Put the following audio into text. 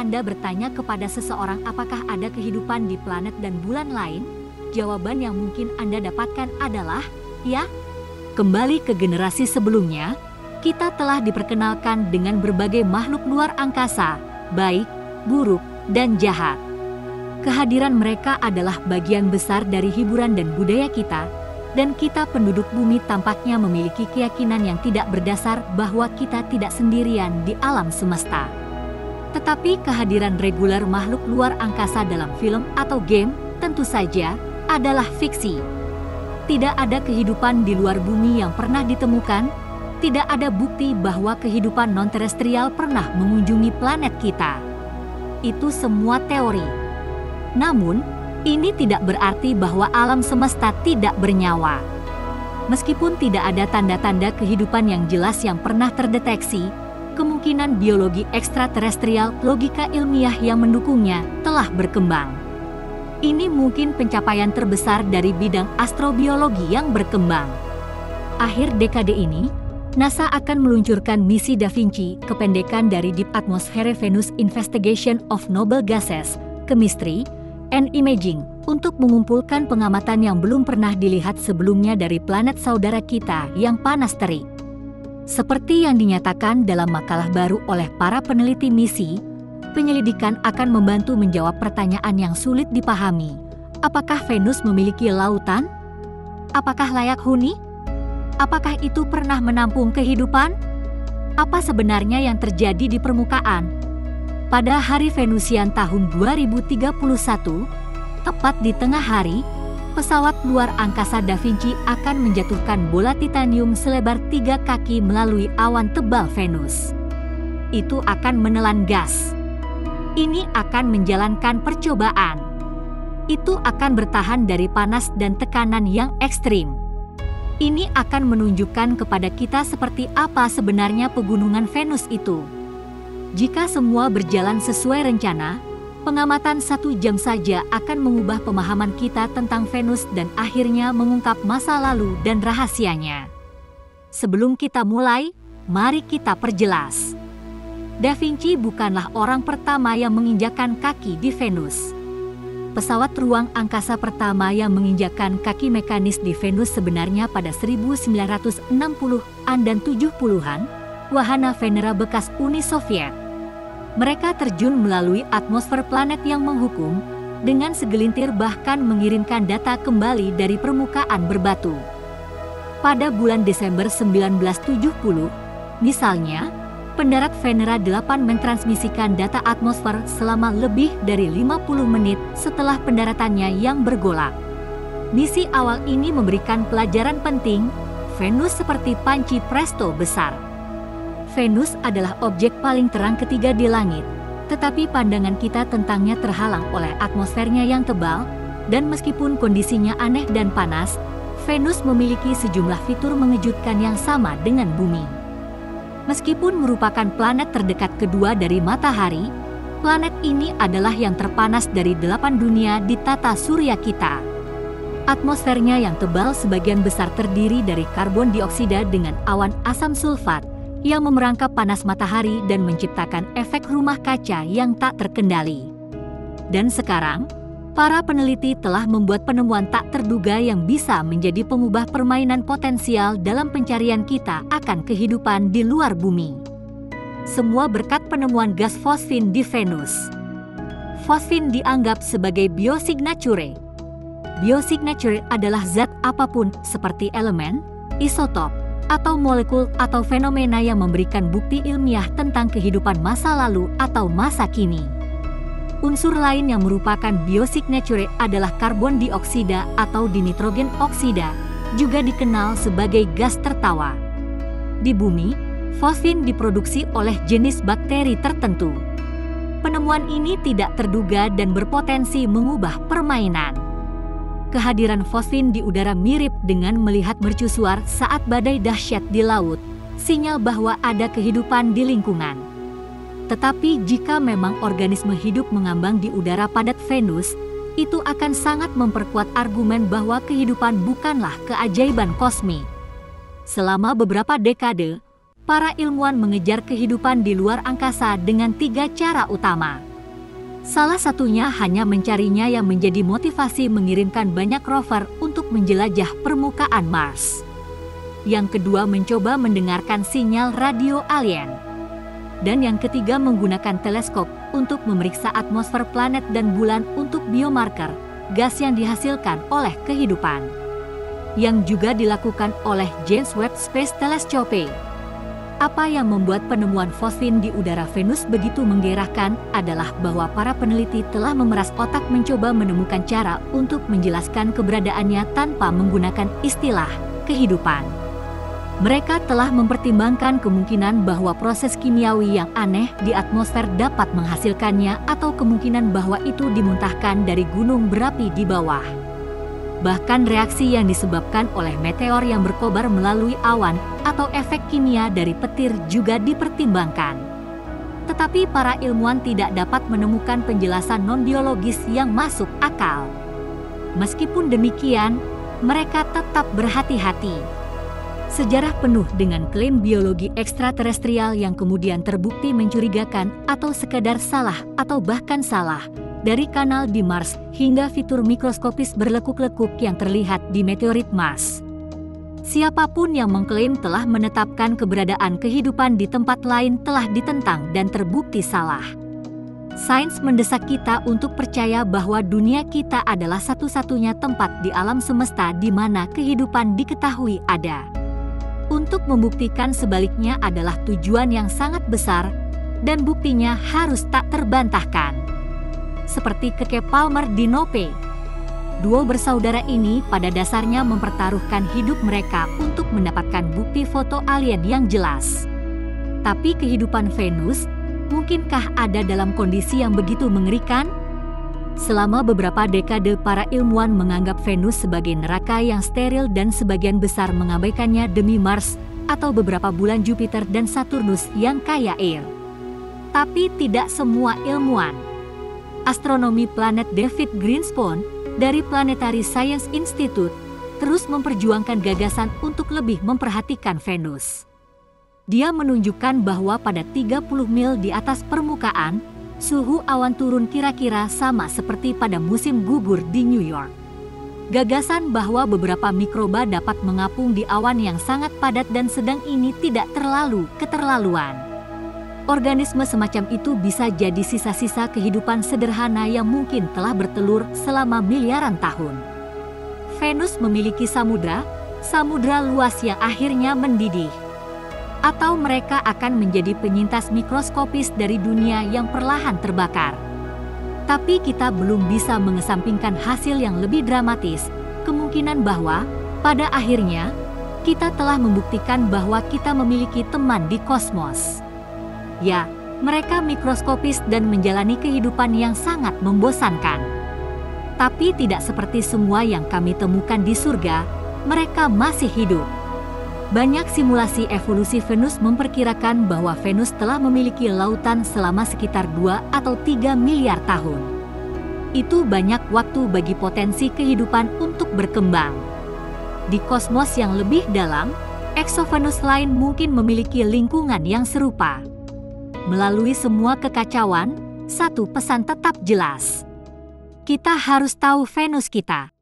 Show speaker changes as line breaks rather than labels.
Anda bertanya kepada seseorang apakah ada kehidupan di planet dan bulan lain, jawaban yang mungkin Anda dapatkan adalah, ya. Kembali ke generasi sebelumnya, kita telah diperkenalkan dengan berbagai makhluk luar angkasa, baik, buruk, dan jahat. Kehadiran mereka adalah bagian besar dari hiburan dan budaya kita, dan kita penduduk bumi tampaknya memiliki keyakinan yang tidak berdasar bahwa kita tidak sendirian di alam semesta. Tetapi kehadiran reguler makhluk luar angkasa dalam film atau game tentu saja adalah fiksi. Tidak ada kehidupan di luar bumi yang pernah ditemukan, tidak ada bukti bahwa kehidupan non-terestrial pernah mengunjungi planet kita. Itu semua teori. Namun, ini tidak berarti bahwa alam semesta tidak bernyawa. Meskipun tidak ada tanda-tanda kehidupan yang jelas yang pernah terdeteksi, kemungkinan biologi ekstraterestrial, logika ilmiah yang mendukungnya telah berkembang. Ini mungkin pencapaian terbesar dari bidang astrobiologi yang berkembang. Akhir dekade ini, NASA akan meluncurkan misi Da Vinci, kependekan dari Deep Atmosphere Venus Investigation of Noble Gases, Chemistry, and Imaging, untuk mengumpulkan pengamatan yang belum pernah dilihat sebelumnya dari planet saudara kita yang panas terik. Seperti yang dinyatakan dalam makalah baru oleh para peneliti misi, penyelidikan akan membantu menjawab pertanyaan yang sulit dipahami. Apakah Venus memiliki lautan? Apakah layak huni? Apakah itu pernah menampung kehidupan? Apa sebenarnya yang terjadi di permukaan? Pada hari Venusian tahun 2031, tepat di tengah hari, pesawat luar angkasa Da Vinci akan menjatuhkan bola titanium selebar 3 kaki melalui awan tebal Venus. Itu akan menelan gas. Ini akan menjalankan percobaan. Itu akan bertahan dari panas dan tekanan yang ekstrim. Ini akan menunjukkan kepada kita seperti apa sebenarnya pegunungan Venus itu. Jika semua berjalan sesuai rencana, pengamatan 1 jam saja akan mengubah pemahaman kita tentang Venus dan akhirnya mengungkap masa lalu dan rahasianya. Sebelum kita mulai, mari kita perjelas. Da Vinci bukanlah orang pertama yang menginjakkan kaki di Venus. Pesawat ruang angkasa pertama yang menginjakkan kaki mekanis di Venus sebenarnya pada 1960-an dan 70-an, wahana Venera bekas Uni Soviet. Mereka terjun melalui atmosfer planet yang menghukum, dengan segelintir bahkan mengirimkan data kembali dari permukaan berbatu. Pada bulan Desember 1970, misalnya, pendarat Venera 8 mentransmisikan data atmosfer selama lebih dari 50 menit setelah pendaratannya yang bergolak. Misi awal ini memberikan pelajaran penting, Venus seperti panci presto besar. Venus adalah objek paling terang ketiga di langit, tetapi pandangan kita tentangnya terhalang oleh atmosfernya yang tebal, dan meskipun kondisinya aneh dan panas, Venus memiliki sejumlah fitur mengejutkan yang sama dengan Bumi. Meskipun merupakan planet terdekat kedua dari matahari, planet ini adalah yang terpanas dari 8 dunia di tata surya kita. Atmosfernya yang tebal sebagian besar terdiri dari karbon dioksida dengan awan asam sulfat yang memerangkap panas matahari dan menciptakan efek rumah kaca yang tak terkendali. Dan sekarang, para peneliti telah membuat penemuan tak terduga yang bisa menjadi pengubah permainan potensial dalam pencarian kita akan kehidupan di luar bumi. Semua berkat penemuan gas fosfin di Venus. Fosfin dianggap sebagai biosignature. Biosignature adalah zat apapun seperti elemen, isotop, atau molekul atau fenomena yang memberikan bukti ilmiah tentang kehidupan masa lalu atau masa kini. Unsur lain yang merupakan biosignature adalah karbon dioksida atau dinitrogen oksida, juga dikenal sebagai gas tertawa. Di bumi, fosfin diproduksi oleh jenis bakteri tertentu. Penemuan ini tidak terduga dan berpotensi mengubah permainan. Kehadiran fosfin di udara mirip dengan melihat mercusuar saat badai dahsyat di laut, sinyal bahwa ada kehidupan di lingkungan. Tetapi jika memang organisme hidup mengambang di udara padat Venus, itu akan sangat memperkuat argumen bahwa kehidupan bukanlah keajaiban kosmik. Selama beberapa dekade, para ilmuwan mengejar kehidupan di luar angkasa dengan 3 cara utama. Salah satunya hanya mencarinya yang menjadi motivasi mengirimkan banyak rover untuk menjelajah permukaan Mars. Yang kedua mencoba mendengarkan sinyal radio alien. Dan yang ketiga menggunakan teleskop untuk memeriksa atmosfer planet dan bulan untuk biomarker, gas yang dihasilkan oleh kehidupan. Yang juga dilakukan oleh James Webb Space Telescope. Apa yang membuat penemuan fosfin di udara Venus begitu menggairahkan adalah bahwa para peneliti telah memeras otak mencoba menemukan cara untuk menjelaskan keberadaannya tanpa menggunakan istilah kehidupan. Mereka telah mempertimbangkan kemungkinan bahwa proses kimiawi yang aneh di atmosfer dapat menghasilkannya atau kemungkinan bahwa itu dimuntahkan dari gunung berapi di bawah. Bahkan reaksi yang disebabkan oleh meteor yang berkobar melalui awan atau efek kimia dari petir juga dipertimbangkan. Tetapi para ilmuwan tidak dapat menemukan penjelasan non-biologis yang masuk akal. Meskipun demikian, mereka tetap berhati-hati. Sejarah penuh dengan klaim biologi ekstraterestrial yang kemudian terbukti mencurigakan atau sekadar salah atau bahkan salah, dari kanal di Mars hingga fitur mikroskopis berlekuk-lekuk yang terlihat di meteorit Mars. Siapapun yang mengklaim telah menetapkan keberadaan kehidupan di tempat lain telah ditentang dan terbukti salah. Sains mendesak kita untuk percaya bahwa dunia kita adalah satu-satunya tempat di alam semesta di mana kehidupan diketahui ada. Untuk membuktikan sebaliknya adalah tujuan yang sangat besar, dan buktinya harus tak terbantahkan. Seperti Keke Palmer di Nope. Duo bersaudara ini pada dasarnya mempertaruhkan hidup mereka untuk mendapatkan bukti foto alien yang jelas. Tapi kehidupan Venus, mungkinkah ada dalam kondisi yang begitu mengerikan? Selama beberapa dekade para ilmuwan menganggap Venus sebagai neraka yang steril dan sebagian besar mengabaikannya demi Mars atau beberapa bulan Jupiter dan Saturnus yang kaya air. Tapi tidak semua ilmuwan. Astronomi planet David Grinspoon dari Planetary Science Institute terus memperjuangkan gagasan untuk lebih memperhatikan Venus. Dia menunjukkan bahwa pada 30 mil di atas permukaan, suhu awan turun kira-kira sama seperti pada musim gugur di New York. Gagasan bahwa beberapa mikroba dapat mengapung di awan yang sangat padat dan sedang ini tidak terlalu keterlaluan. Organisme semacam itu bisa jadi sisa-sisa kehidupan sederhana yang mungkin telah bertelur selama miliaran tahun. Venus memiliki samudra luas yang akhirnya mendidih. Atau mereka akan menjadi penyintas mikroskopis dari dunia yang perlahan terbakar. Tapi kita belum bisa mengesampingkan hasil yang lebih dramatis, kemungkinan bahwa, pada akhirnya, kita telah membuktikan bahwa kita memiliki teman di kosmos. Ya, mereka mikroskopis dan menjalani kehidupan yang sangat membosankan. Tapi tidak seperti semua yang kami temukan di surga, mereka masih hidup. Banyak simulasi evolusi Venus memperkirakan bahwa Venus telah memiliki lautan selama sekitar 2 atau 3 miliar tahun. Itu banyak waktu bagi potensi kehidupan untuk berkembang. Di kosmos yang lebih dalam, eksovenus lain mungkin memiliki lingkungan yang serupa. Melalui semua kekacauan, satu pesan tetap jelas. Kita harus tahu Venus kita.